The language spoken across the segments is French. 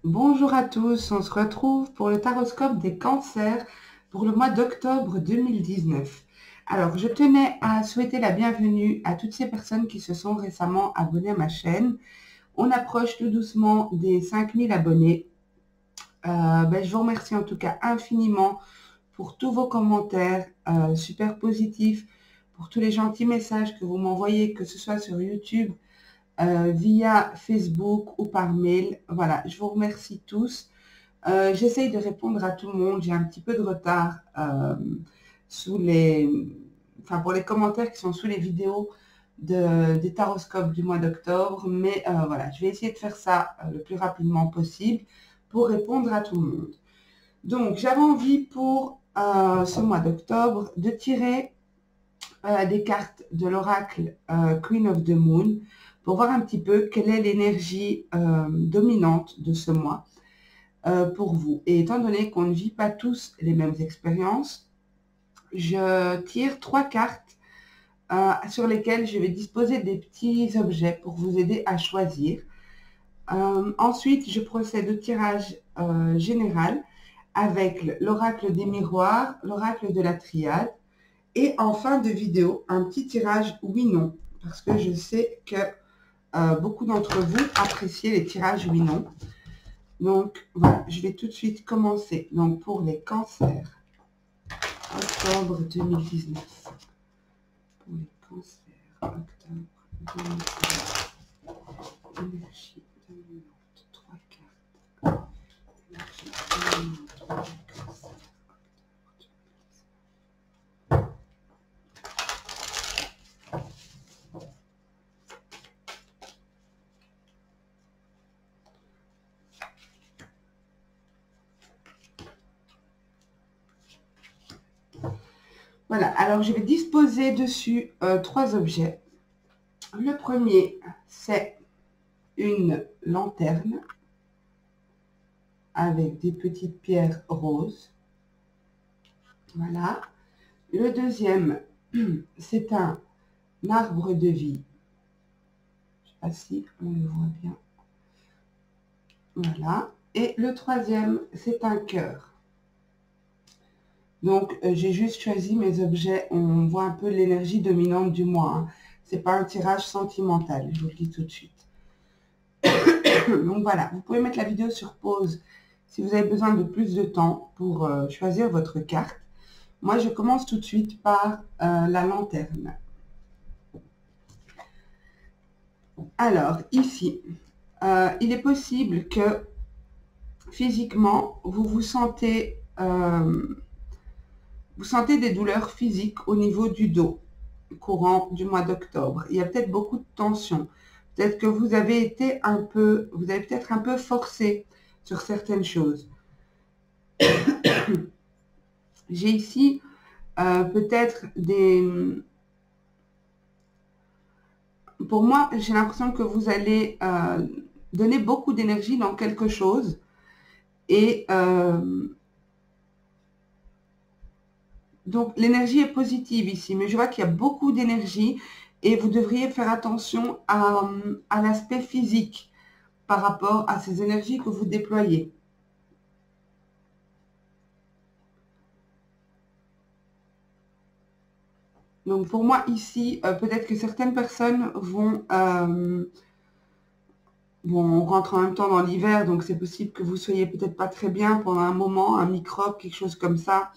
Bonjour à tous, on se retrouve pour le taroscope des cancers pour le mois d'octobre 2019. Alors, je tenais à souhaiter la bienvenue à toutes ces personnes qui se sont récemment abonnées à ma chaîne. On approche tout doucement des 5000 abonnés. Je vous remercie en tout cas infiniment pour tous vos commentaires super positifs, pour tous les gentils messages que vous m'envoyez, que ce soit sur YouTube, via Facebook ou par mail. Voilà, je vous remercie tous. J'essaye de répondre à tout le monde. J'ai un petit peu de retard pour les commentaires qui sont sous les vidéos des taroscopes du mois d'octobre. Mais voilà, je vais essayer de faire ça le plus rapidement possible pour répondre à tout le monde. Donc, j'avais envie pour ce mois d'octobre de tirer des cartes de l'oracle Queen of the Moon pour voir un petit peu quelle est l'énergie dominante de ce mois pour vous. Et étant donné qu'on ne vit pas tous les mêmes expériences, je tire 3 cartes sur lesquelles je vais disposer des petits objets pour vous aider à choisir. Ensuite, je procède au tirage général avec l'oracle des miroirs, l'oracle de la triade. Et en fin de vidéo, un petit tirage oui-non, parce que je sais que beaucoup d'entre vous appréciez les tirages oui-non. Donc, voilà, je vais tout de suite commencer. Donc, pour les cancers, octobre 2019. Pour les cancers, octobre 2019. Énergie dominante, 3 cartes. Énergie dominante pour les cancers. Voilà, alors je vais disposer dessus 3 objets. Le premier, c'est une lanterne avec des petites pierres roses. Voilà. Le deuxième, c'est un arbre de vie. Je ne sais pas si on le voit bien. Voilà. Et le troisième, c'est un cœur. Donc, j'ai juste choisi mes objets. On voit un peu l'énergie dominante du mois. Hein. Ce n'est pas un tirage sentimental, je vous le dis tout de suite. Donc voilà, vous pouvez mettre la vidéo sur pause si vous avez besoin de plus de temps pour choisir votre carte. Moi, je commence tout de suite par la lanterne. Alors, ici, il est possible que physiquement, vous sentez des douleurs physiques au niveau du dos courant du mois d'octobre. Il y a peut-être beaucoup de tension. Peut-être que vous avez peut-être un peu forcé sur certaines choses. J'ai ici peut-être Pour moi, j'ai l'impression que vous allez donner beaucoup d'énergie dans quelque chose et donc l'énergie est positive ici, mais je vois qu'il y a beaucoup d'énergie et vous devriez faire attention à l'aspect physique par rapport à ces énergies que vous déployez. Donc pour moi ici, peut-être que certaines personnes on rentre en même temps dans l'hiver, donc c'est possible que vous soyez peut-être pas très bien pendant un moment, un microbe, quelque chose comme ça,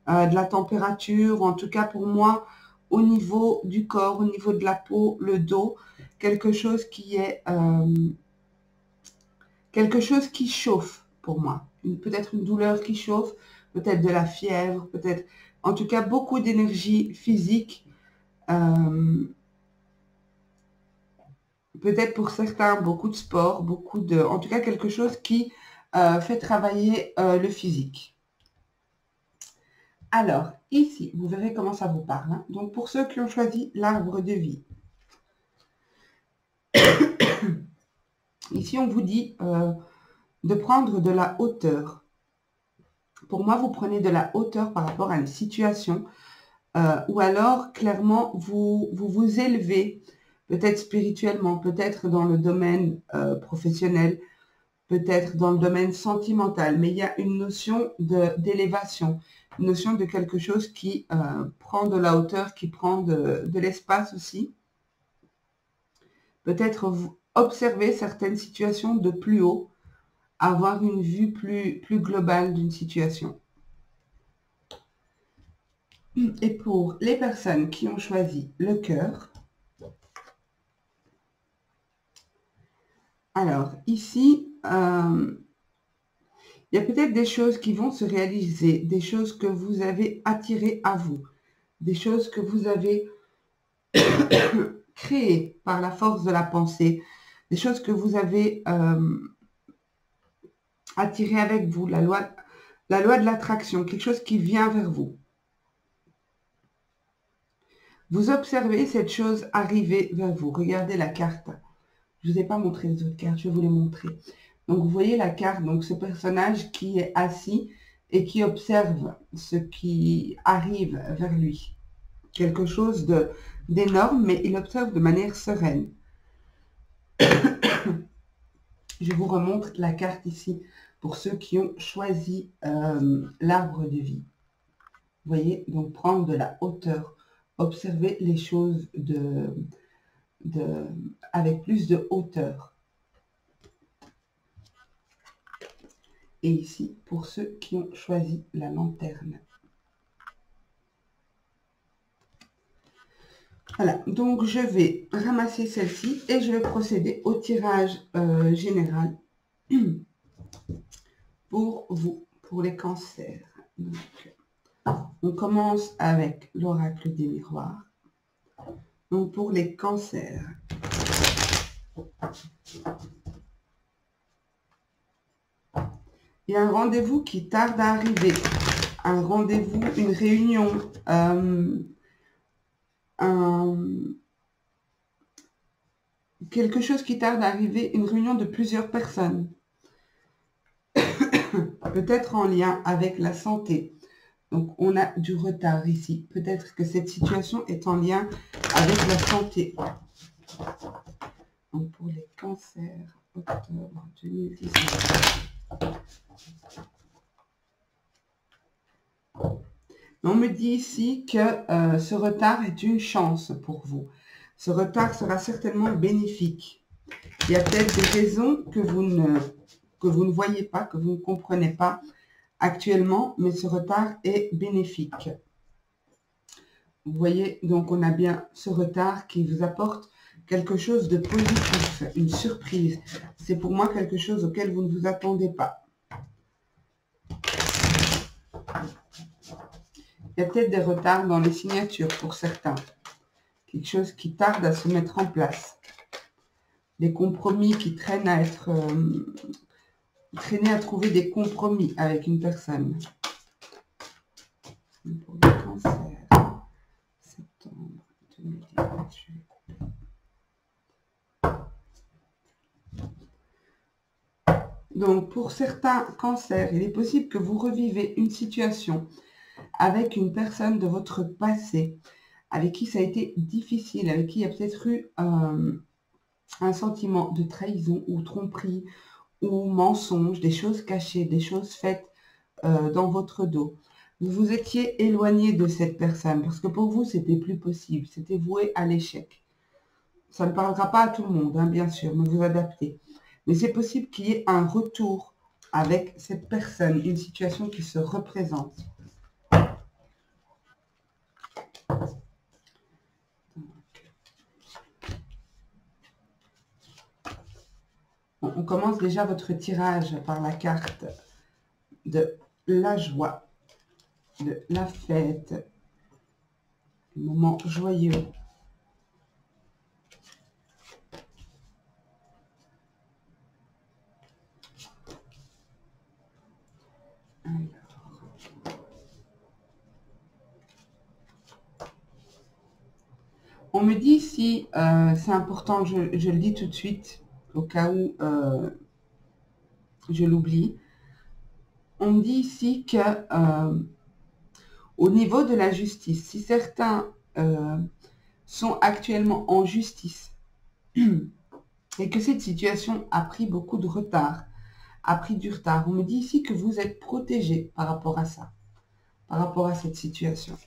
de la température, ou en tout cas pour moi, au niveau du corps, au niveau de la peau, le dos, quelque chose qui chauffe pour moi. Peut-être une douleur qui chauffe, peut-être de la fièvre, peut-être, en tout cas, beaucoup d'énergie physique. Peut-être pour certains, beaucoup de sport, en tout cas, quelque chose qui fait travailler le physique. Alors, ici, vous verrez comment ça vous parle. Hein. Donc, pour ceux qui ont choisi l'arbre de vie, ici, on vous dit de prendre de la hauteur. Pour moi, vous prenez de la hauteur par rapport à une situation ou alors, clairement, vous élevez, peut-être spirituellement, peut-être dans le domaine professionnel, peut-être dans le domaine sentimental, mais il y a une notion d'élévation, une notion de quelque chose qui prend de la hauteur, qui prend de l'espace aussi. Peut-être vous observez certaines situations de plus haut, avoir une vue plus globale d'une situation. Et pour les personnes qui ont choisi le cœur, alors ici, il y a peut-être des choses qui vont se réaliser, des choses que vous avez attirées à vous, des choses que vous avez créées par la force de la pensée, des choses que vous avez attirées avec vous, la loi de l'attraction, quelque chose qui vient vers vous. Vous observez cette chose arriver vers vous. Regardez la carte. Je ne vous ai pas montré les autres cartes, je vais vous les montrer. Donc, vous voyez la carte, donc ce personnage qui est assis et qui observe ce qui arrive vers lui. Quelque chose d'énorme, mais il observe de manière sereine. Je vous remontre la carte ici pour ceux qui ont choisi l'arbre de vie. Vous voyez, donc prendre de la hauteur, observer les choses avec plus de hauteur. Et ici, pour ceux qui ont choisi la lanterne. Voilà, donc je vais ramasser celle-ci et je vais procéder au tirage général pour vous, pour les cancers. Donc, on commence avec l'oracle des miroirs. Donc, pour les cancers. Il y a un rendez-vous qui tarde à arriver. Un rendez-vous, une réunion, quelque chose qui tarde à arriver, une réunion de plusieurs personnes. Peut-être en lien avec la santé. Donc, on a du retard ici. Peut-être que cette situation est en lien avec la santé. Donc, pour les cancers, octobre 2019. On me dit ici que ce retard est une chance pour vous. Ce retard sera certainement bénéfique. Il y a peut-être des raisons que vous ne voyez pas, que vous ne comprenez pas actuellement, mais ce retard est bénéfique. Vous voyez, donc on a bien ce retard qui vous apporte quelque chose de positif, une surprise. C'est pour moi quelque chose auquel vous ne vous attendez pas. Il y a peut-être des retards dans les signatures pour certains. Quelque chose qui tarde à se mettre en place. Des compromis qui traînent à être... traîner à trouver des compromis avec une personne. Pour le cancer, septembre 2018. Donc, pour certains cancers, il est possible que vous revivez une situation avec une personne de votre passé, avec qui ça a été difficile, avec qui il y a peut-être eu un sentiment de trahison ou tromperie ou mensonge, des choses cachées, des choses faites dans votre dos. Vous vous étiez éloigné de cette personne parce que pour vous, c'était plus possible, c'était voué à l'échec. Ça ne parlera pas à tout le monde, hein, bien sûr, mais vous adaptez. Mais c'est possible qu'il y ait un retour avec cette personne, une situation qui se représente. Bon, on commence déjà votre tirage par la carte de la joie, de la fête, le moment joyeux. On me dit ici, c'est important, je le dis tout de suite, au cas où je l'oublie. On me dit ici que au niveau de la justice, si certains sont actuellement en justice et que cette situation a pris beaucoup de retard, a pris du retard. On me dit ici que vous êtes protégé par rapport à ça, par rapport à cette situation.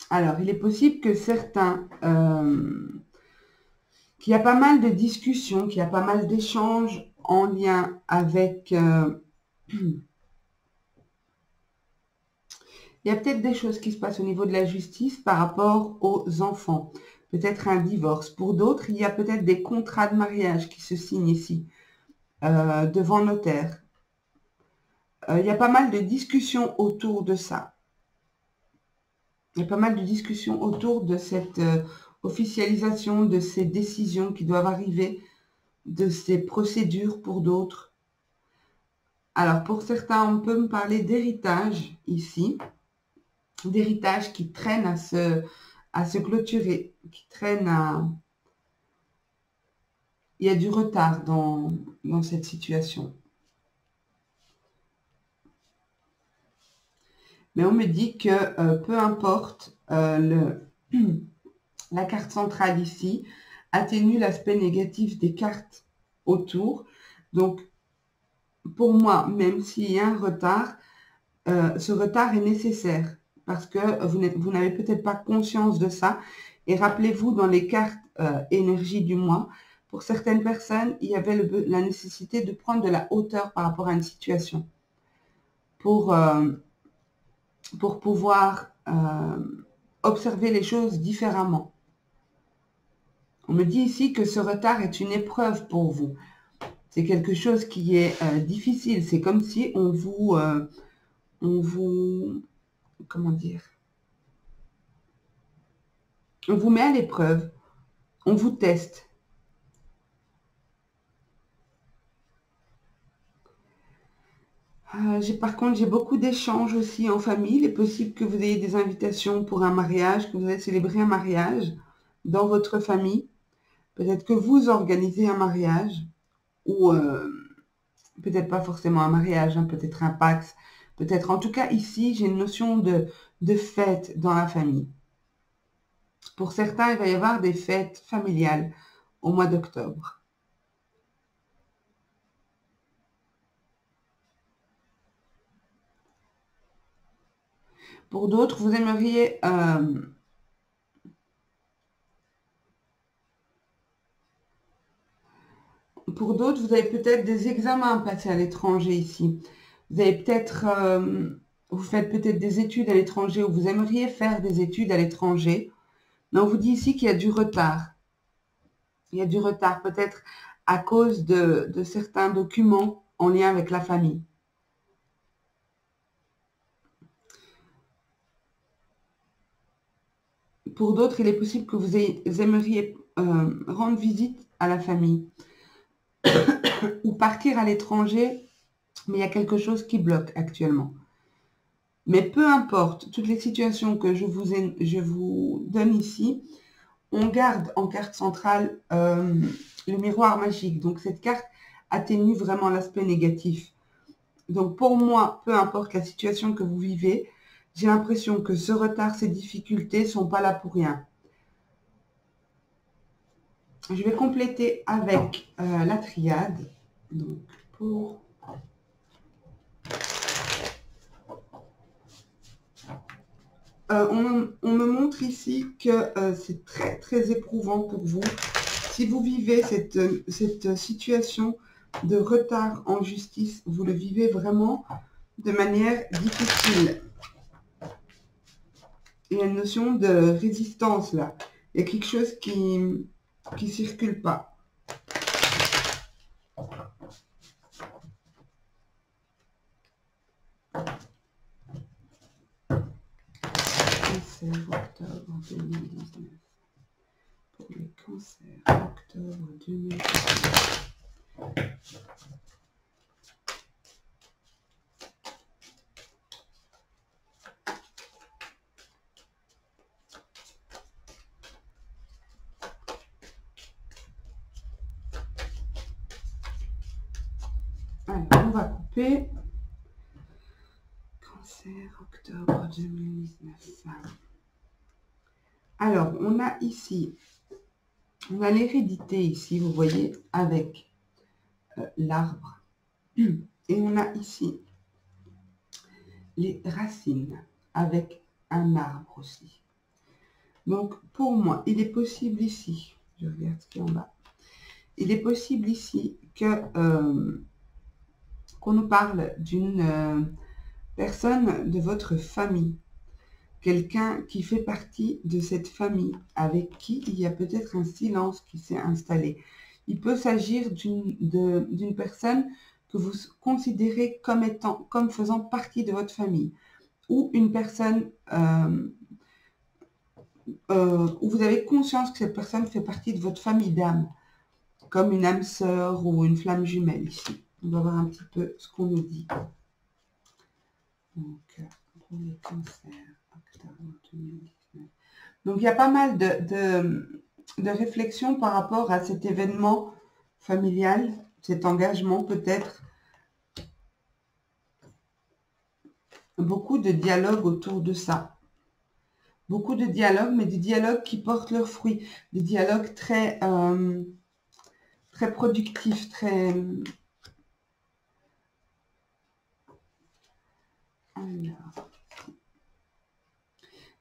Alors, il est possible que certains, qu'il y a pas mal de discussions, qu'il y a pas mal d'échanges en lien avec... il y a peut-être des choses qui se passent au niveau de la justice par rapport aux enfants. Peut-être un divorce. Pour d'autres, il y a peut-être des contrats de mariage qui se signent ici, devant notaire. Il y a pas mal de discussions autour de ça. Il y a pas mal de discussions autour de cette officialisation, de ces décisions qui doivent arriver, de ces procédures pour d'autres. Alors, pour certains, on peut me parler d'héritage ici, d'héritage qui traîne à se clôturer, qui traîne à... Il y a du retard dans cette situation. Mais on me dit que peu importe, la carte centrale ici atténue l'aspect négatif des cartes autour. Donc, pour moi, même s'il y a un retard, ce retard est nécessaire parce que vous n'avez peut-être pas conscience de ça. Et rappelez-vous, dans les cartes énergie du mois, pour certaines personnes, il y avait la nécessité de prendre de la hauteur par rapport à une situation pour pouvoir observer les choses différemment. On me dit ici que ce retard est une épreuve pour vous. C'est quelque chose qui est difficile. C'est comme si on vous... comment dire? On vous met à l'épreuve. On vous teste. Par contre, j'ai beaucoup d'échanges aussi en famille. Il est possible que vous ayez des invitations pour un mariage, que vous ayez célébré un mariage dans votre famille. Peut-être que vous organisez un mariage ou peut-être pas forcément un mariage, hein, peut-être un Pax. Peut-être, en tout cas, ici, j'ai une notion de fête dans la famille. Pour certains, il va y avoir des fêtes familiales au mois d'octobre. Pour d'autres, vous aimeriez... pour d'autres, vous avez peut-être des examens passés à l'étranger ici. Vous avez peut-être... vous faites peut-être des études à l'étranger ou vous aimeriez faire des études à l'étranger. Mais on vous dit ici qu'il y a du retard. Il y a du retard peut-être à cause de certains documents en lien avec la famille. Pour d'autres, il est possible que vous aimeriez rendre visite à la famille ou partir à l'étranger, mais il y a quelque chose qui bloque actuellement. Mais peu importe, toutes les situations que je vous donne ici, on garde en carte centrale le miroir magique. Donc, cette carte atténue vraiment l'aspect négatif. Donc, pour moi, peu importe la situation que vous vivez, j'ai l'impression que ce retard, ces difficultés ne sont pas là pour rien. Je vais compléter avec la triade. Donc, pour... on me montre ici que c'est très, très éprouvant pour vous. Si vous vivez cette situation de retard en justice, vous le vivez vraiment de manière difficile. Il y a une notion de résistance là. Il y a quelque chose qui circule pas. Cancer, octobre 2019. Pour les cancers, octobre 2019. Alors, on va couper. Cancer, octobre 2019. Alors, on a ici On a l'hérédité ici, vous voyez, avec l'arbre. Et on a ici les racines avec un arbre aussi. Donc, pour moi, il est possible ici, je regarde ce qui est en bas, il est possible ici que qu'on nous parle d'une personne de votre famille, quelqu'un qui fait partie de cette famille, avec qui il y a peut-être un silence qui s'est installé. Il peut s'agir d'une personne que vous considérez comme faisant partie de votre famille, ou une personne où vous avez conscience que cette personne fait partie de votre famille d'âme, comme une âme sœur ou une flamme jumelle ici. On va voir un petit peu ce qu'on nous dit. Donc, pour les cancers, octobre 2019. Donc, il y a pas mal de réflexions par rapport à cet événement familial, cet engagement peut-être. Beaucoup de dialogue autour de ça. Beaucoup de dialogues, mais des dialogues qui portent leurs fruits. Des dialogues très, très productifs, très... Alors...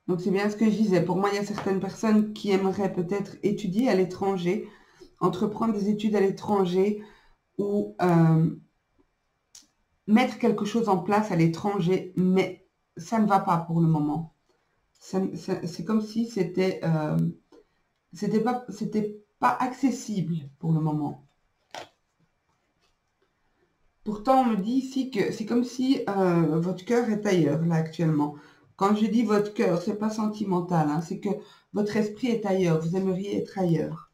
Donc, c'est bien ce que je disais. Pour moi, il y a certaines personnes qui aimeraient peut-être étudier à l'étranger, entreprendre des études à l'étranger ou mettre quelque chose en place à l'étranger, mais ça ne va pas pour le moment. C'est comme si c'était pas accessible pour le moment. Pourtant, on me dit ici que c'est comme si votre cœur est ailleurs, là, actuellement. Quand je dis votre cœur, c'est pas sentimental, hein, c'est que votre esprit est ailleurs, vous aimeriez être ailleurs.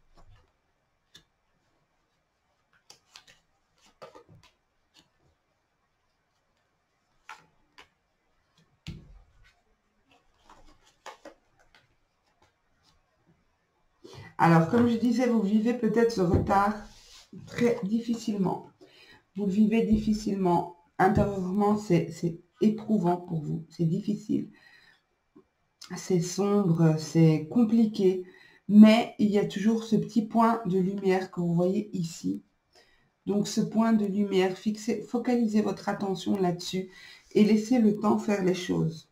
Alors, comme je disais, vous vivez peut-être ce retard très difficilement. Vous le vivez difficilement. Intérieurement, c'est éprouvant pour vous. C'est difficile. C'est sombre, c'est compliqué. Mais il y a toujours ce petit point de lumière que vous voyez ici. Donc, ce point de lumière, focalisez votre attention là-dessus et laissez le temps faire les choses.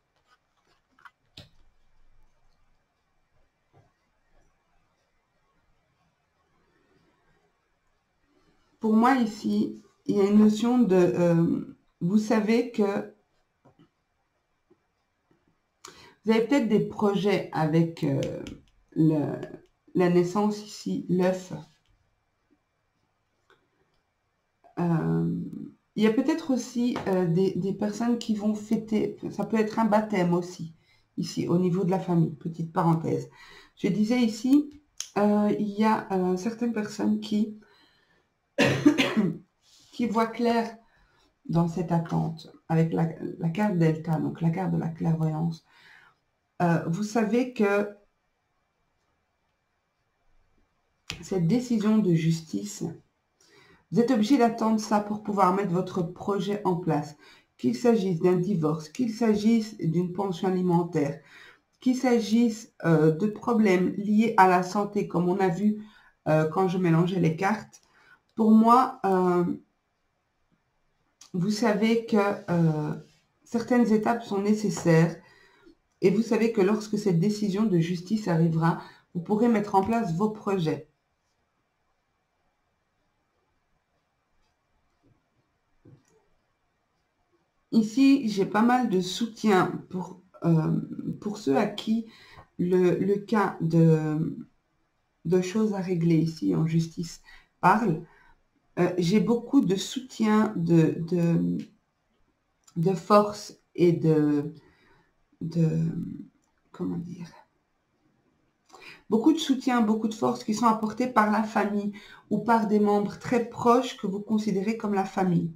Pour moi, ici, il y a une notion de... vous savez que vous avez peut-être des projets avec la naissance ici, l'œuf. Il y a peut-être aussi des personnes qui vont fêter, ça peut être un baptême aussi, ici, au niveau de la famille, petite parenthèse. Je disais ici, il y a certaines personnes qui voient clair dans cette attente, avec la carte Delta, donc la carte de la clairvoyance. Vous savez que cette décision de justice, vous êtes obligé d'attendre ça pour pouvoir mettre votre projet en place. Qu'il s'agisse d'un divorce, qu'il s'agisse d'une pension alimentaire, qu'il s'agisse de problèmes liés à la santé, comme on a vu quand je mélangeais les cartes. Pour moi, vous savez que certaines étapes sont nécessaires et vous savez que lorsque cette décision de justice arrivera, vous pourrez mettre en place vos projets. Ici, j'ai pas mal de soutien pour ceux à qui le cas de choses à régler ici en justice parle. J'ai beaucoup de soutien, de force et comment dire, beaucoup de soutien, beaucoup de force qui sont apportés par la famille ou par des membres très proches que vous considérez comme la famille.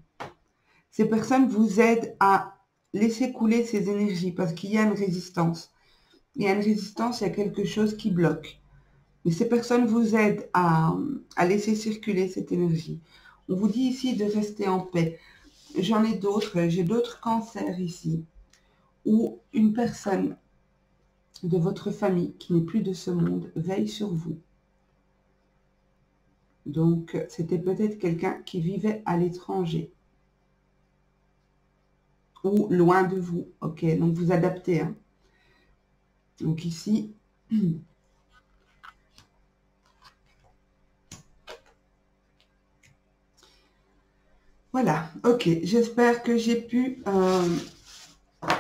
Ces personnes vous aident à laisser couler ces énergies parce qu'il y a une résistance. Il y a une résistance, il y a quelque chose qui bloque. Mais ces personnes vous aident à laisser circuler cette énergie. On vous dit ici de rester en paix. J'en ai d'autres, j'ai d'autres cancers ici, où une personne de votre famille qui n'est plus de ce monde veille sur vous. Donc, c'était peut-être quelqu'un qui vivait à l'étranger ou loin de vous. Ok, donc vous adaptez. Hein. Donc ici, voilà. Ok, j'espère que j'ai pu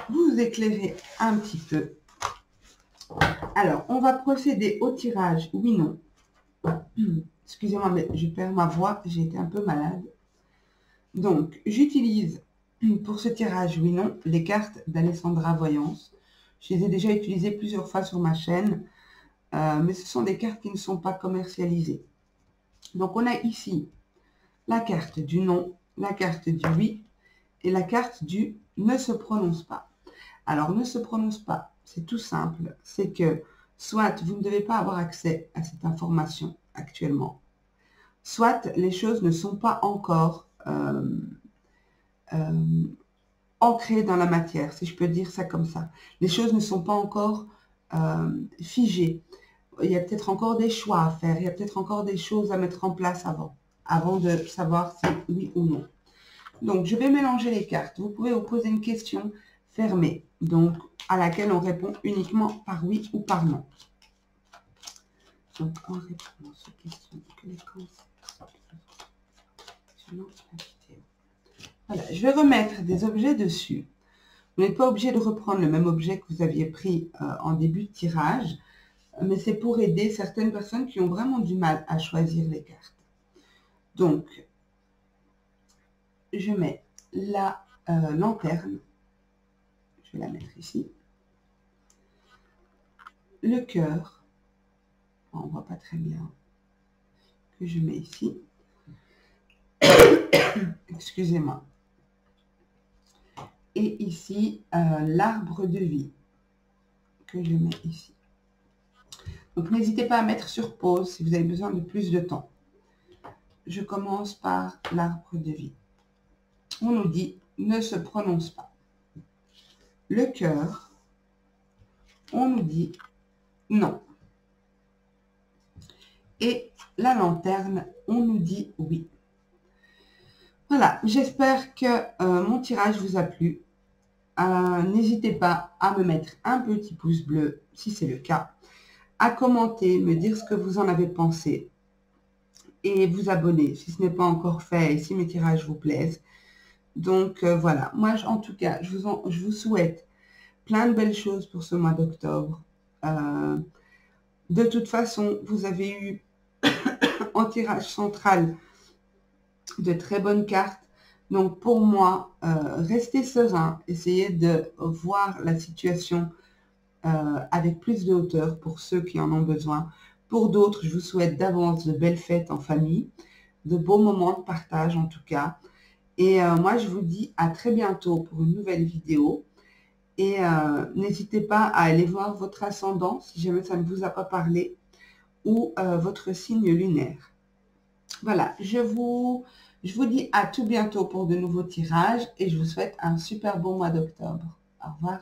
vous éclairer un petit peu. Alors, on va procéder au tirage. Oui, non. Excusez-moi, mais je perds ma voix. J'ai été un peu malade. Donc, j'utilise pour ce tirage, oui, non, les cartes d'Alessandra Voyance. Je les ai déjà utilisées plusieurs fois sur ma chaîne, mais ce sont des cartes qui ne sont pas commercialisées. Donc, on a ici la carte du non, la carte du oui et la carte du ne se prononce pas. Alors, ne se prononce pas, c'est tout simple. C'est que soit vous ne devez pas avoir accès à cette information actuellement, soit les choses ne sont pas encore ancrées dans la matière, si je peux dire ça comme ça. Les choses ne sont pas encore figées. Il y a peut-être encore des choix à faire, il y a peut-être encore des choses à mettre en place avant de savoir si oui ou non. Donc, je vais mélanger les cartes. Vous pouvez vous poser une question fermée, donc à laquelle on répond uniquement par oui ou par non. Donc, en réponse aux questions que les cancers. Voilà, je vais remettre des objets dessus. Vous n'êtes pas obligé de reprendre le même objet que vous aviez pris en début de tirage, mais c'est pour aider certaines personnes qui ont vraiment du mal à choisir les cartes. Donc, je mets la lanterne. Je vais la mettre ici. Le cœur. On ne voit pas très bien. Que je mets ici. Excusez-moi. Et ici, l'arbre de vie. Que je mets ici. Donc, n'hésitez pas à mettre sur pause si vous avez besoin de plus de temps. Je commence par l'arbre de vie. On nous dit ne se prononce pas. Le cœur, on nous dit non. Et la lanterne, on nous dit oui. Voilà, j'espère que mon tirage vous a plu. N'hésitez pas à me mettre un petit pouce bleu si c'est le cas, à commenter, me dire ce que vous en avez pensé et vous abonner si ce n'est pas encore fait et si mes tirages vous plaisent. Donc voilà, moi en tout cas, je vous souhaite plein de belles choses pour ce mois d'octobre. De toute façon, vous avez eu en tirage central de très bonnes cartes. Donc pour moi, restez serein, essayez de voir la situation avec plus de hauteur pour ceux qui en ont besoin. Pour d'autres, je vous souhaite d'avance de belles fêtes en famille, de beaux moments de partage en tout cas. Et moi, je vous dis à très bientôt pour une nouvelle vidéo. Et n'hésitez pas à aller voir votre ascendant si jamais ça ne vous a pas parlé ou votre signe lunaire. Voilà, je vous dis à tout bientôt pour de nouveaux tirages et je vous souhaite un super bon mois d'octobre. Au revoir.